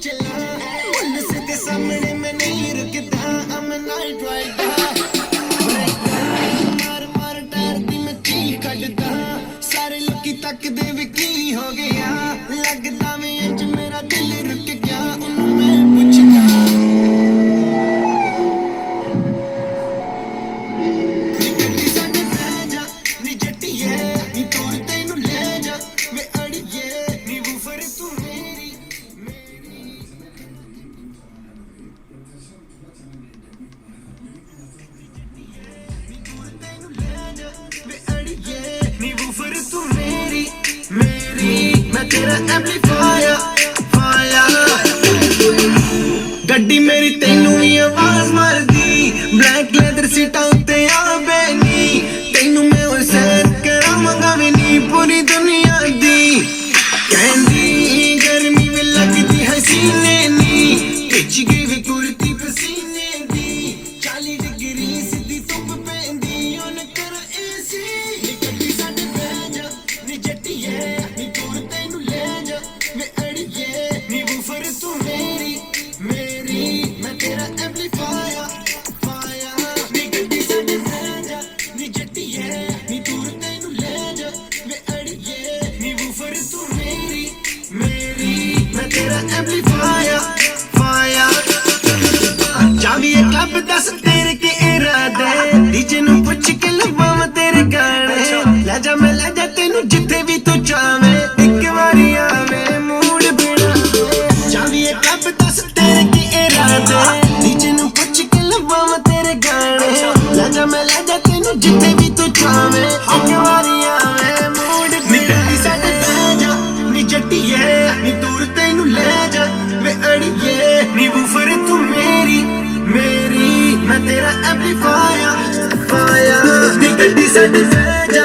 चला पुलिस के सामने मैं नहीं रुकदा I'm a night rider मार मार टायर दी मैं चीख कटदा सारे लोकी तकदे वे की हो गया लगदा मैं इंज मेरा दिल रुक गया उन्हों मैं पुछदा नी गड्डी साडे बह जा नी जट्टिए नी दूर तैनू ले जा वे अड़िए नी वूफर तू मेरी नी वूफर तू मेरी मेरी मैं तेरा एम्पलीफायर फायर गड्डी मेरी तेनू ही आवाज मारदी ब्लैक लेदर सीटां उत्ते आ बैनी तेनू मैं और सैर करावांगा वी नी पूरी दुनिया दी कहंदी गर्मी में लगदी हसीने नी खिच गई वे कुर्ती पसीने दी 40 डिग्री सीधी धुप पैंदी उन कर एसी नी गड्डी साडे बह जा नी जट्टिए नी दूर तैनू ले जा वे अड़िए नी वूफर तू मेरी मेरी मैं तेरा एम्पलीफायर फायर नी गड्डी साडे बह जा नी जट्टिए नी दूर तैनू ले जा वे अड़िए नी वूफर तू मेरी मेरी मैं तेरा एम्पलीफायर फायर चाबी एक क्लब दस तेरे के इरादे डीजे नु पुछ के लवां तेरे गाने ले जा मैं ले जा तेनू जिथे भी तू चाहे एक बारी आवे मूड बिना चाबी एक क्लब दस तेरे के इरादे डीजे नु पुछ के लवां तेरे गाने ले जा मैं ले जा तेनू जिथे भी तू चाहे एक बारी आवे मूड बिना साडे बह जा नी जट्टिए नी दूर तैनू ले जा वे अड़िए नी वूफर तू मेरी मेरी मैं तेरा एम्पलीफायर फायर नी गड्डी साडे बह जा